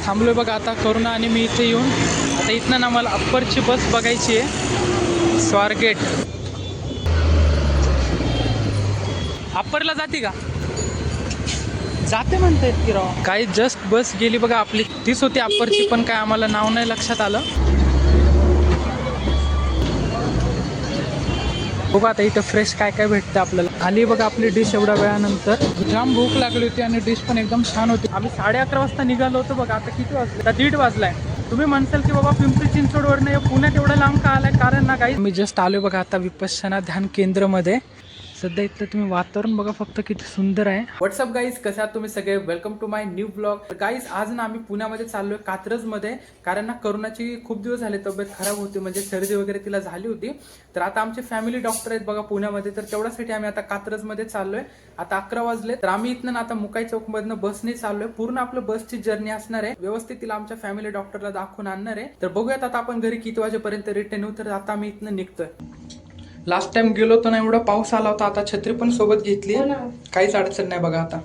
थांबलोय बघा आता करुणा आणि मी इथे येऊन. आता इथनं ना मला अप्परची बस बघायची आहे, स्वारगेट. अप्परला जाते का? जाते म्हणतायत की राव. काही जस्ट बस गेली बघा आपली, तीच होती अप्परची, पण काय आम्हाला नाव नाही लक्षात आलं. बघा आता इथं फ्रेश काय काय भेटतं आपल्याला. आली बघा आपली डिश एवढ्या वेळानंतर. जाम भूक लागली होती आणि डिश पण एकदम छान होती. आम्ही 11:30 वाजता निघालो होतो बघा. आता किती वाजले? आता 1:30 वाजलाय. तुम्ही म्हणसाल की बाबा पिंपरी चिंचवडवरनं पुण्यात एवढं लांब का आलाय? कारण ना काही मी जस्ट आलोय बघा आता विपश्यना ध्यान केंद्रमध्ये. सध्या इथलं तुम्ही वातावरण बघा फक्त किती सुंदर आहे. व्हॉट्सअप गाईज, कसे आहात तुम्ही सगळे? Welcome to my new blog. Guys आज ना आम्ही पुण्यामध्ये चाललोय, कात्रजमध्ये. कारण ना करुणाची खूप दिवस झाले तब्येत खराब होती, म्हणजे सर्दी वगैरे तिला झाली होती. तर आता आमचे फॅमिली डॉक्टर आहेत बघा पुण्यामध्ये, तर तेवढ्यासाठी आम्ही आता कात्रजमध्ये चाललोय. आता 11 वाजले. तर आम्ही इथनं आता मुकाई चौकमधनं बसने चाललोय. पूर्ण आपलं बसची जर्नी असणार आहे. व्यवस्थित तिला आमच्या फॅमिली डॉक्टरला दाखवून आणणार आहे. तर बघूयात आता आपण घरी किती वाजेपर्यंत रिटर्न येऊ. तर आता आम्ही इथनं निघतोय. लास्ट टाइम गेलो होतो ना, एवढा पाऊस आला होता. आता छत्री पण सोबत घेतली, काहीच अडचण नाही बघा. आता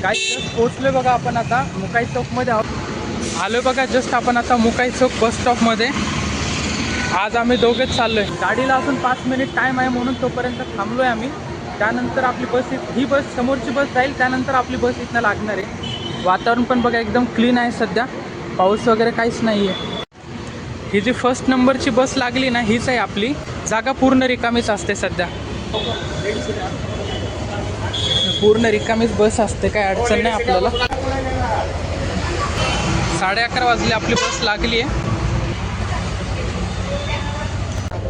काही जस्ट पोहोचलोय बघा आपण आता मुकाई चौक मध्ये आलोय बघा. जस्ट आपण आता मुकाई चौक बस स्टॉप मध्ये. आज आम्ही दोघेच चाललोय. गाडीला अजून 5 मिनिट टाइम आहे म्हणून तोपर्यंत थांबलोय आम्ही. त्यानंतर आपली बस, ही बस समोरची बस जाईल, त्यानंतर आपली बस इथनं लागणार आहे. वातावरण पण बघा एकदम क्लीन आहे सध्या, पाऊस वगैरे काहीच नाही आहे. ही जी फर्स्ट नंबरची बस लागली ना, हीच आहे आपली. जागा पूर्ण रिकामीच असते सध्या, पूर्ण रिकामीच बस असते, काय अडचण नाही आपल्याला. 11:30 वाजले, आपली बस लागली आहे.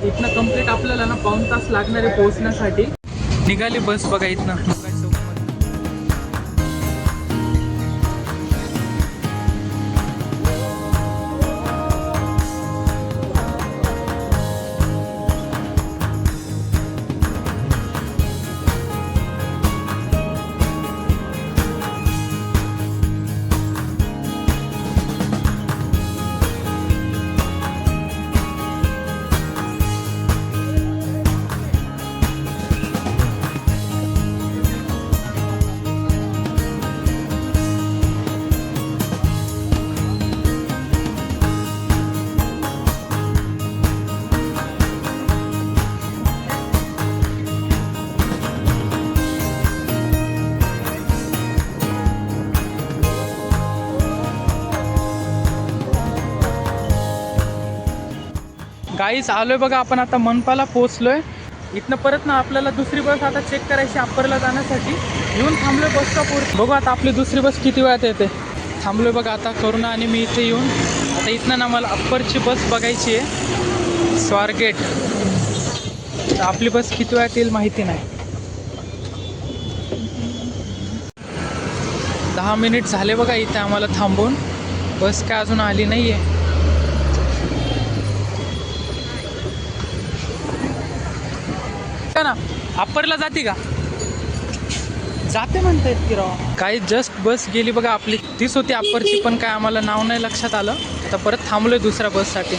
इथनं कंप्लीट आपल्याला ना 1 तास लागणार आहे पोहोचण्यासाठी. निघाली बस बघा इथनं. गाईस आलोय बघा आपण आता मनपाला पोहोचलोय. इथनं परत ना आपल्याला दुसरी बस आता चेक करायची अप्परला जाण्यासाठी. येऊन थांबलोय बस स्टॉपवर. बघू आता आपली दुसरी बस किती वेळात येते. थांबलोय बघा आता करुणा आणि मी इथे येऊन. आता इथनं ना मला अप्परची बस बघायची आहे, स्वारगेट. तर आपली बस किती वेळात येईल माहिती नाही. 10 मिनिट झाले बघा इथे आम्हाला थांबून. बस काय अजून आली नाही आहे. ना अप्परला जाते का? जाते म्हणतायत की राव. काही जस्ट बस गेली बघा आपली, तीच होती अप्परची, पण काय आम्हाला नाव नाही लक्षात आलं. आता परत थांबलोय दुसऱ्या बससाठी.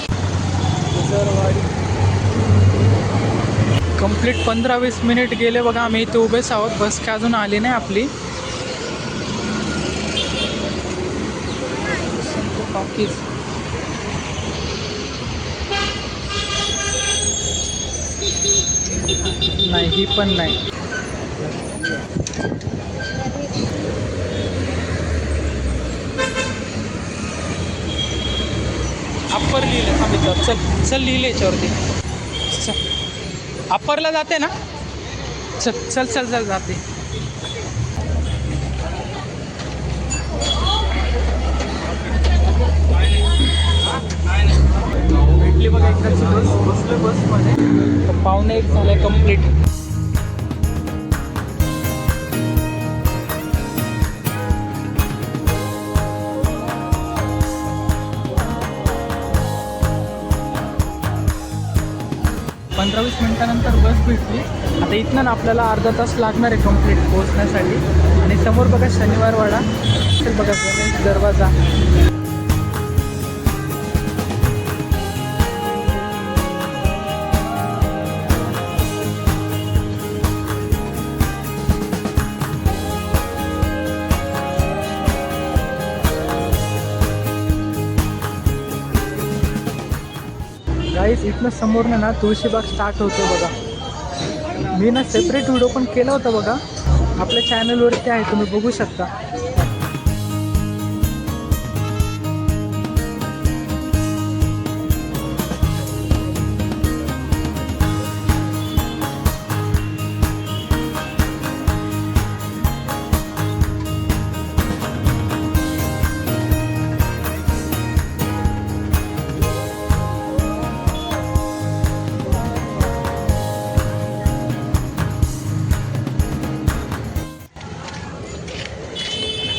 कंप्लीट 15-20 मिनिट गेले बघा आम्ही इथे उभेच आहोत. बस काय अजून आली नाही आपली. नाही, ही पण नाही. अप्पर लिहिलं आम्ही. चल चल लिहिले याच्यावरती. चल अप्परला जाते ना. चल चल चल चल जाते. भेटली बघा एकदाची बस. बसलोय बसमध्ये. 1:45 झालंय कंप्लीट. पंधरा 20 मिनिटानंतर बस भेटली. आता इथनं ना आपल्याला अर्धा तास लागणार आहे कंप्लीट पोहोचण्यासाठी. आणि समोर बघा शनिवार वाडा, बघा गणेश दरवाजा. गाईस इथनं समोरनं ना तुळशीबाग स्टार्ट होतो बघा. मी ना सेपरेट व्हिडिओ पण केला होता बघा, आपल्या चॅनलवरती आहे, तुम्ही बघू शकता.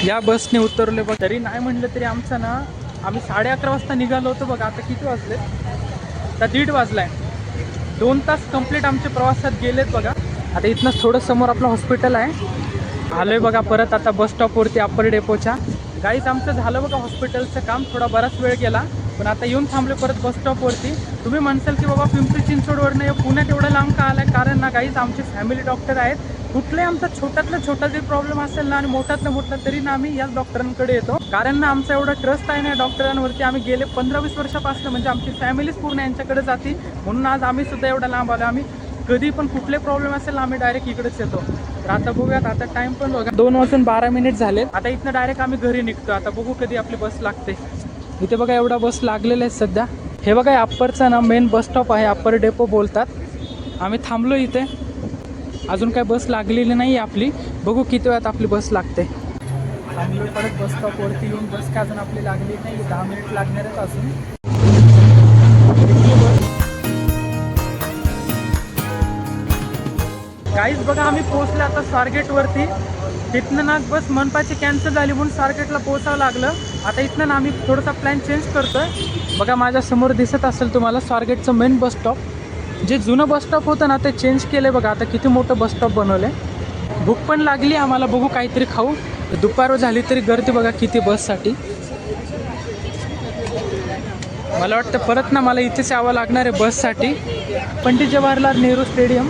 या बसने उतरले बघ, तरी नाही म्हटलं तरी आमचं ना, आम्ही 11:30 वाजता निघालो होतो बघा. आता किती वाजले? आता 1:30 वाजलाय. 2 तास कंप्लीट आमच्या प्रवासात गेलेत बघा. आता इथनंच थोडं समोर आपलं हॉस्पिटल आहे. आलोय बघा परत आता बस स्टॉपवरती अप्पर डेपोच्या. गाईज आमचं झालं बघा हॉस्पिटलचं काम, थोडा बराच वेळ गेला, पण आता येऊन थांबले परत बस स्टॉपवरती. तुम्ही म्हणसाल की बाबा पिंपरी चिंचवडवरनं पुण्यात एवढं लांब का आलाय? कारण ना गाईज आमचे फॅमिली डॉक्टर आहेत. कुठलाही आमचा छोट्यातला छोटा जरी प्रॉब्लेम असेल ना, आणि मोठ्यातला मोठा, तरी ना आम्ही याच डॉक्टरांकडे येतो. कारण ना आमचा एवढा ट्रस्ट आहे ना डॉक्टरांवरती. आम्ही गेले 15-20 वर्षापासून, म्हणजे आमची फॅमिलीच पूर्ण यांच्याकडे जाते. म्हणून आज आम्ही सुद्धा एवढा लांब आलो. आम्ही कधी पण कुठले प्रॉब्लेम असेल ना, आम्ही डायरेक्ट इकडेच येतो. तर आता बघूयात, आता टाइम पण बघा 2:12 झाले. आता इथनं डायरेक्ट आम्ही घरी निघतो. आता बघू कधी आपली बस लागते. इथे बघा एवढा बस लागलेला आहे सध्या. हे बघा अप्परचा ना मेन बस स्टॉप आहे, अप्पर डेपो बोलतात. आम्ही थांबलो इथे, अजून काही बस लागलेली नाही आहे आपली. बघू किती वेळात आपली बस लागते. थांबलो परत बस स्टॉपवरती येऊन. बस काय अजून आपली लागली नाही, 10 मिनिट लागणार आहेत अजून. गाईज बघा आम्ही पोहोचलो आता स्वारगेटवरती. तिथनं ना बस मनपाची कॅन्सल झाली म्हणून स्वारगेटला पोहोचावं लागलं. आता इथनं ना आम्ही थोडासा प्लॅन चेंज करतोय. बघा माझ्या समोर दिसत असेल तुम्हाला स्वारगेटचं मेन बस स्टॉप. जे जुनं बस स्टॉप होतं ना ते चेंज केलं बघा. आता किती मोठं बस स्टॉप बनवलंय. भूक पण लागली आम्हाला, बघू काहीतरी खाऊ. दुपार झाली तरी गर्दी बघा किती बससाठी. मला वाटतं परत ना मला इथेच यावं लागणार आहे बससाठी. पंडित जवाहरलाल नेहरू स्टेडियम.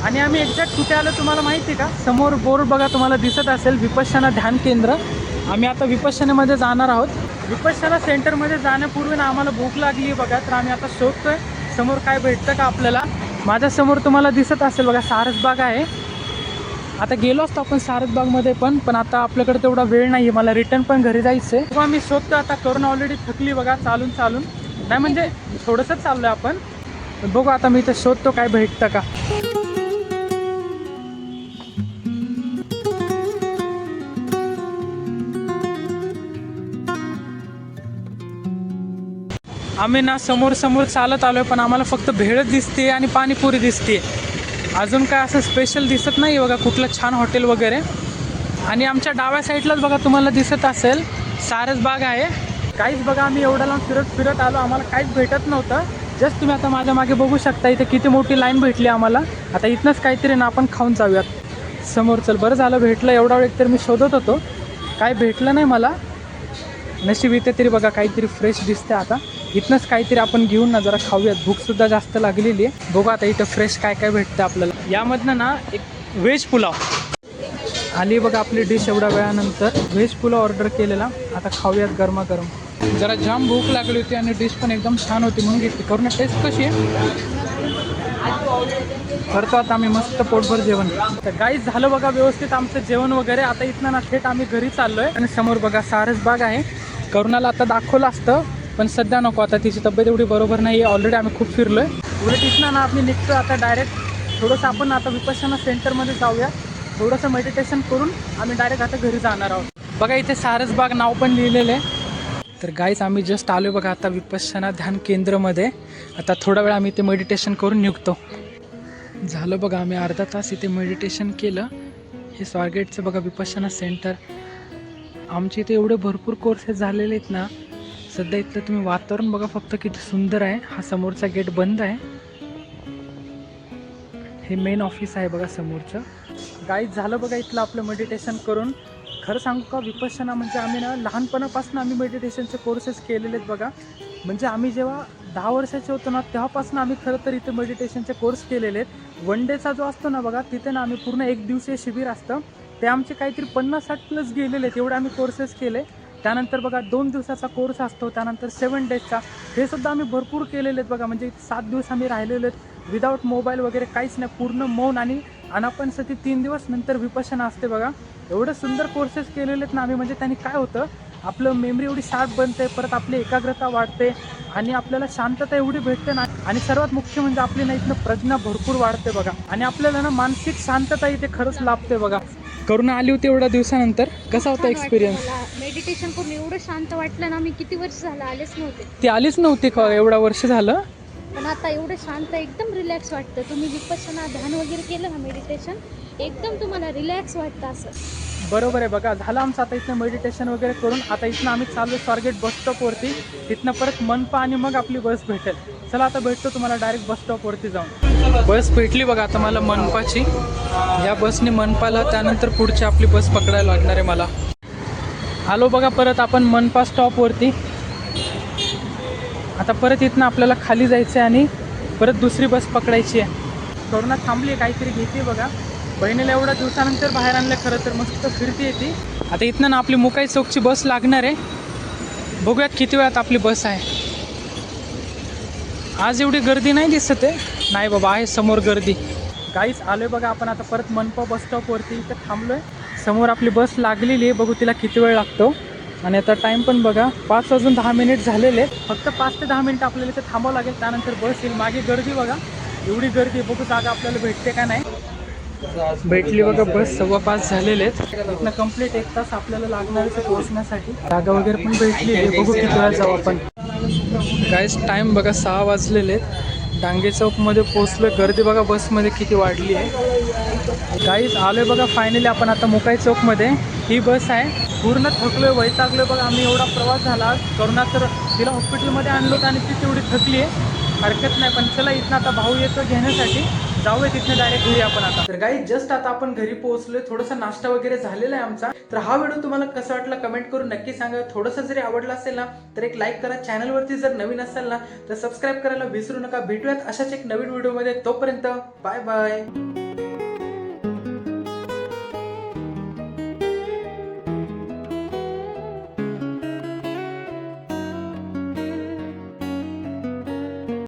आणि आम्ही एक्झॅक्ट कुठे आलो तुम्हाला माहिती आहे का? समोर बोर्ड बघा तुम्हाला दिसत असेल, विपश्यना ध्यान केंद्र. आम्ही आता विपश्यनेमध्ये जाणार आहोत. विपश्यना सेंटरमध्ये जाण्यापूर्वी ना आम्हाला भूक लागली आहे बघा. तर आम्ही आता शोधतोय समोर काय भेटतं का आपल्याला. माझ्यासमोर तुम्हाला दिसत असेल बघा सारसबाग आहे. आता गेलो असतो आपण सारसबागमध्ये पण आता आपल्याकडे तेवढा वेळ नाही आहे. मला रिटर्न पण घरी जायचं आहे. तेव्हा आम्ही शोधतो. आता करून ऑलरेडी थकली बघा चालून नाही, म्हणजे थोडंसंच चाललो आहे आपण. बघू आता मी इथे शोधतो काय भेटतं का. आम्ही ना समोर चालत आलोय, पण आम्हाला फक्त भेळच दिसते आणि पाणीपुरी दिसते. अजून काय असं स्पेशल दिसत नाही बघा, कुठलं छान हॉटेल वगैरे. आणि आमच्या डाव्या साईडलाच बघा तुम्हाला दिसत असेल सारसबाग आहे. काहीच बघा आम्ही एवढा लांब फिरत आलो, आम्हाला काहीच भेटत नव्हतं. जस्ट तुम्ही आता माझ्या मागे बघू शकता इथे किती मोठी लाईन भेटली आम्हाला. आता इथनंच काहीतरी ना आपण खाऊन जाऊयात समोर. चल बरं झालं भेटलं. एवढा वेळ तर मी शोधत होतो, काय भेटलं नाही मला. नशीब इथे तरी बघा काहीतरी फ्रेश दिसते. आता इथनंच काहीतरी आपण घेऊन ना जरा खाऊयात. भूकसुद्धा जास्त लागलेली आहे. बघू आता इथं फ्रेश काय काय भेटतं आपल्याला. यामधनं ना एक व्हेज पुलाव आली बघा आपली डिश. एवढ्या वेळानंतर व्हेज पुलाव ऑर्डर केलेला. आता खाऊयात गरमागरम. जरा जाम भूक लागली होती आणि डिश पण एकदम छान होती म्हणून घेतली. करून टेस्ट कशी आहे करतो आता आम्ही मस्त पोटभर जेवण. तर गाईज झालं बघा व्यवस्थित आमचं जेवण वगैरे. आता इथनं ना थेट आम्ही घरी चाललोय. आणि समोर बघा सारसबाग आहे. करुणाला आता दाखवलं असतं पण सध्या नको, आता तिची तब्येत एवढी बरोबर नाही आहे. ऑलरेडी आम्ही खूप फिरलोय. उलट इथनं ना आम्ही निघतो आता डायरेक्ट. थोडंसं आपण आता विपश्यना सेंटरमध्ये जाऊया. थोडंसं मेडिटेशन करून आम्ही डायरेक्ट आता घरी जाणार आहोत. बघा इथे सारसबाग नाव पण लिहिलेलं आहे. तर गाईज आम्ही जस्ट आलो बघा आता विपश्यना ध्यान केंद्रमध्ये. आता थोडा वेळ आम्ही इथे मेडिटेशन करून निघतो. झालं बघा आम्ही अर्धा तास इथे मेडिटेशन केलं. हे स्वारगेटचं बघा विपश्यना सेंटर. आमच्या इथे एवढे भरपूर कोर्सेस झालेले आहेत ना. सध्या इथलं तुम्ही वातावरण बघा फक्त किती सुंदर आहे. हा समोरचा गेट बंद आहे. हे मेन ऑफिस आहे बघा समोरचं. गाईज झालं बघा इथलं आपलं मेडिटेशन करून. खरं सांगू का विपश्यना म्हणजे आम्ही ना लहानपणापासून आम्ही मेडिटेशनचे कोर्सेस केलेले आहेत बघा. म्हणजे आम्ही जेव्हा 10 वर्षाचे होतो ना तेव्हापासून आम्ही खरं तर इथे मेडिटेशनचे कोर्स केलेले आहेत. 1 डेचा जो असतो ना बघा तिथे ना आम्ही पूर्ण 1 दिवसीय शिबिर असतं ते आमचे काहीतरी 50-60 प्लस गेलेले आहेत. एवढे आम्ही कोर्सेस केले. त्यानंतर बघा 2 दिवसाचा कोर्स असतो, त्यानंतर 7 डेजचा, हे सुद्धा आम्ही भरपूर केलेले आहेत बघा. म्हणजे 7 दिवस आम्ही राहिलेलो आहेत विदाऊट मोबाईल वगैरे काहीच नाही, पूर्ण मौन आणि अनापानसती 3 दिवस, नंतर विपश्यना असते बघा. एवढे सुंदर कोर्सेस केलेले आहेत ना आम्ही. म्हणजे त्यांनी काय होतं, आपलं मेमरी एवढी शार्प बनते, परत आपली एकाग्रता वाढते आणि आपल्याला शांतता एवढी भेटते ना. आणि सर्वात मुख्य म्हणजे आपली ना इथनं प्रज्ञा भरपूर वाढते बघा. आणि आपल्याला ना मानसिक शांतता इथे खरंच लाभते बघा. करुणा आली होती एवढ्या दिवसानंतर, कसा होता एक्सपिरियन्स? मेडिटेशन करून एवढं शांत वाटलं ना, मी किती वर्ष झालं आलेच नव्हते. ती आलीच नव्हती का एवढा वर्ष झालं? पण आता एवढं शांत, एकदम रिलॅक्स वाटतं. तुम्ही विपश्यना ध्यान वगैरे केलं ना, मेडिटेशन, एकदम तुम्हाला रिलॅक्स वाटतं असं. बरोबर आहे बघा. झालं आमचं आता इथनं मेडिटेशन वगैरे करून. आता इथनं आम्ही चाललो स्वारगेट बस स्टॉपवरती, तिथनं परत मनपा आणि मग आपली बस भेटेल. चला आता भेटतो तुम्हाला डायरेक्ट बस स्टॉपवरती जाऊन. बस भेटली बघा आता मला मनपाची. या बसने मनपाला, त्यानंतर पुढची आपली बस पकडायला लागणार आहे मला. आलो बघा परत आपण मनपा स्टॉपवरती. आता परत इथनं आपल्याला खाली जायचं आहे आणि परत दुसरी बस पकडायची आहे. करुणा थांबली, काहीतरी घेते बघा. बहिणीला एवढ्या दिवसानंतर बाहेर आणलं, खरं तर मस्त फिरती येते. आता इथनं ना आपली मुकाई चौकची बस लागणार आहे. बघूयात किती वेळात आपली बस आहे. आज एवढी गर्दी नाही दिसत आहे. नाही बाबा, आहे समोर गर्दी. काहीच आलोय बघा आपण आता परत मनपा बस स्टॉपवरती. इथं थांबलोय, समोर आपली बस लागलेली आहे. बघू तिला किती वेळ लागतो. आणि आता टाईम पण बघा 5 वाजून 10 मिनिट झालेले. फक्त 5 ते 10 मिनिट आपल्याला इथे थांबावं लागेल, त्यानंतर बस येईल. मागे गर्दी बघा, एवढी गर्दी. बघू जागा आपल्याला भेटते का नाही. भेटली बघा बस. 5:15 झालेले आहेत. इथनं कंप्लीट 1 तास आपल्याला लागणार आहे पोहोचण्यासाठी. जागा वगैरे पण भेटली आहे. बघू किती वेळा जाऊ आपण. गाईस टाईम बघा 6 वाजलेले आहेत. डांगे चौकमध्ये पोहोचलो. गर्दी बघा बसमध्ये किती वाढली आहे. गाईस आलोय बघा फायनली आपण आता मुकाई चौकमध्ये. ही बस आहे. पूर्ण थकलोय, वैतागलोय बघा आम्ही. एवढा प्रवास झाला. करुणा तर तिला हॉस्पिटलमध्ये आणलो होतं आणि ती तेवढी थकली आहे. हरकत नाही, पण चला इथनं आता भाऊ येतो घेण्यासाठी, जाऊया तिथनं डायरेक्ट घरी आपण आता. तर गाईस जस्ट आता आपण घरी पोहोचलोय. थोडासा नाश्ता वगैरे झालेला आहे आमचा. तर हा व्हिडिओ तुम्हाला कसा वाटला कमेंट करून नक्की सांगा. थोडंसं जरी आवडला असेल ना तर एक लाईक करा. चॅनलवरती जर नवीन असेल ना तर सबस्क्राईब करायला विसरू नका. भेटूयात अशाच एक नवीन व्हिडिओमध्ये. तोपर्यंत बाय बाय.